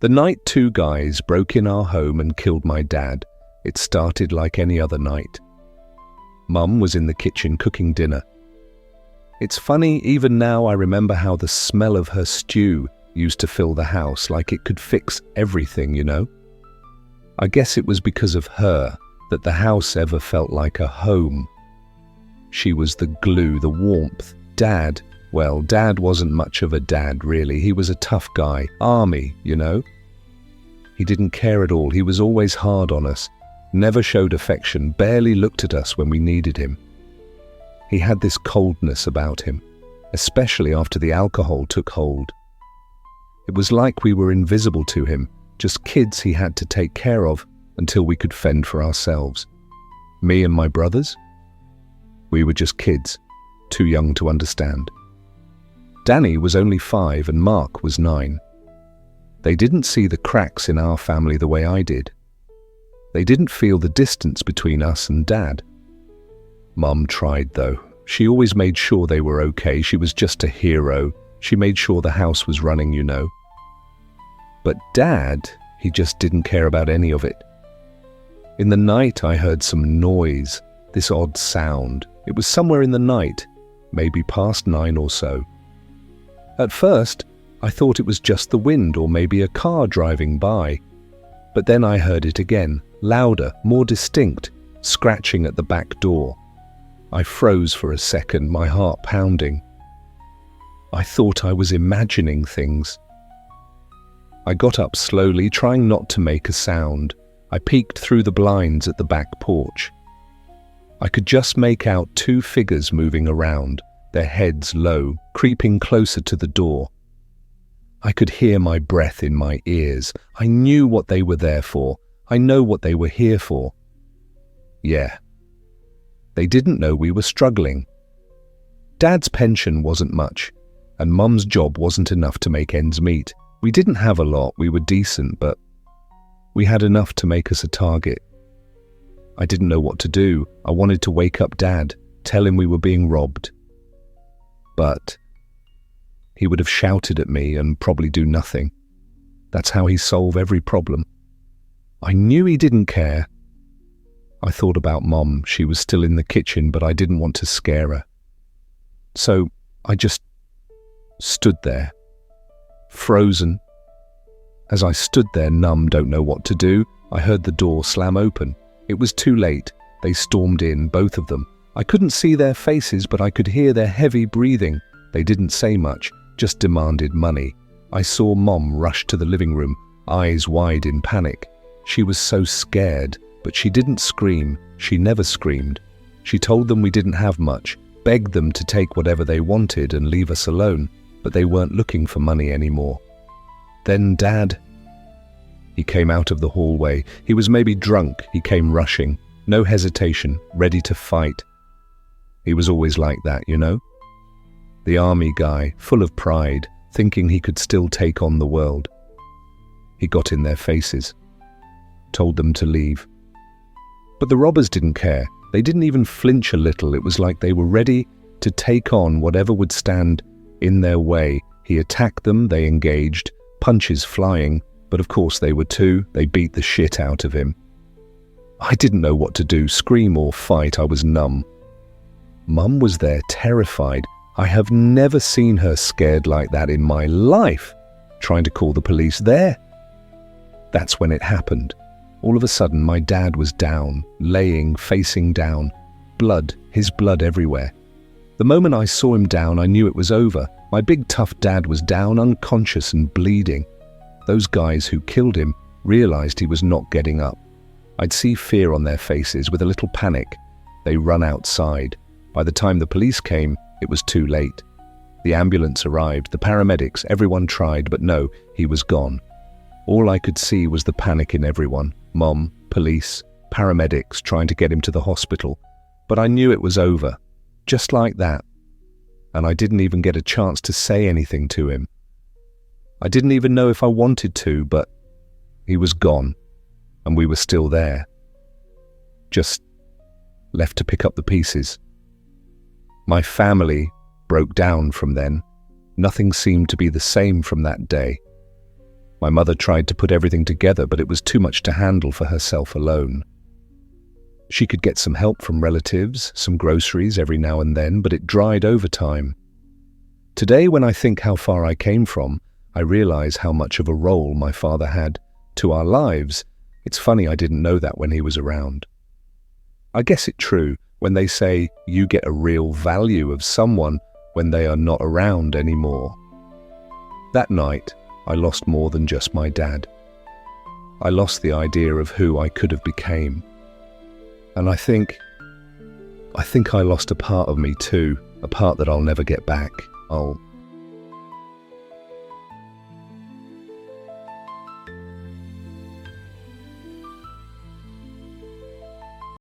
The night two guys broke in our home and killed my dad, it started like any other night. Mum was in the kitchen cooking dinner. It's funny, even now I remember how the smell of her stew used to fill the house, like it could fix everything, you know? I guess it was because of her that the house ever felt like a home. She was the glue, the warmth. Dad, well, Dad wasn't much of a dad, really. He was a tough guy, army, you know? He didn't care at all. He was always hard on us, never showed affection, barely looked at us when we needed him. He had this coldness about him, especially after the alcohol took hold. It was like we were invisible to him, just kids he had to take care of until we could fend for ourselves. Me and my brothers? We were just kids, too young to understand. Danny was only 5 and Mark was 9. They didn't see the cracks in our family the way I did. They didn't feel the distance between us and Dad. Mum tried, though. She always made sure they were okay. She was just a hero. She made sure the house was running, you know. But Dad, he just didn't care about any of it. In the night, I heard some noise, this odd sound. It was somewhere in the night, maybe past 9 or so. At first, I thought it was just the wind or maybe a car driving by. But then I heard it again, louder, more distinct, scratching at the back door. I froze for a second, my heart pounding. I thought I was imagining things. I got up slowly, trying not to make a sound. I peeked through the blinds at the back porch. I could just make out 2 figures moving around, their heads low, creeping closer to the door. I could hear my breath in my ears. I knew what they were there for. I know what they were here for. Yeah. They didn't know we were struggling. Dad's pension wasn't much, and Mum's job wasn't enough to make ends meet. We didn't have a lot, we were decent, but we had enough to make us a target. I didn't know what to do. I wanted to wake up Dad, tell him we were being robbed. But he would have shouted at me and probably do nothing. That's how he solved every problem. I knew he didn't care. I thought about Mom. She was still in the kitchen, but I didn't want to scare her. So I just stood there, frozen. As I stood there, numb, don't know what to do, I heard the door slam open. It was too late. They stormed in, both of them. I couldn't see their faces, but I could hear their heavy breathing. They didn't say much, just demanded money. I saw Mom rush to the living room, eyes wide in panic. She was so scared, but she didn't scream. She never screamed. She told them we didn't have much, begged them to take whatever they wanted and leave us alone, but they weren't looking for money anymore. Then Dad. He came out of the hallway. He was maybe drunk. He came rushing. No hesitation, ready to fight. He was always like that, you know? The army guy, full of pride, thinking he could still take on the world. He got in their faces, told them to leave. But the robbers didn't care. They didn't even flinch a little. It was like they were ready to take on whatever would stand in their way. He attacked them, they engaged, punches flying, but of course they were too. They beat the shit out of him. I didn't know what to do, scream or fight. I was numb. Mum was there, terrified. I have never seen her scared like that in my life, trying to call the police there. That's when it happened. All of a sudden, my dad was down, laying, facing down. Blood, his blood everywhere. The moment I saw him down, I knew it was over. My big tough dad was down, unconscious and bleeding. Those guys who killed him realized he was not getting up. I'd see fear on their faces with a little panic. They run outside. By the time the police came, it was too late. The ambulance arrived, the paramedics, everyone tried, but no, he was gone. All I could see was the panic in everyone. Mom, police, paramedics trying to get him to the hospital. But I knew it was over, just like that. And I didn't even get a chance to say anything to him. I didn't even know if I wanted to, but he was gone, and we were still there. Just left to pick up the pieces. My family broke down from then. Nothing seemed to be the same from that day. My mother tried to put everything together, but it was too much to handle for herself alone. She could get some help from relatives, some groceries every now and then, but it dried over time. Today, when I think how far I came from, I realize how much of a role my father had to our lives. It's funny I didn't know that when he was around. I guess it's true when they say you get a real value of someone when they are not around anymore. That night, I lost more than just my dad. I lost the idea of who I could have became. And I think I lost a part of me too, a part that I'll never get back. I'll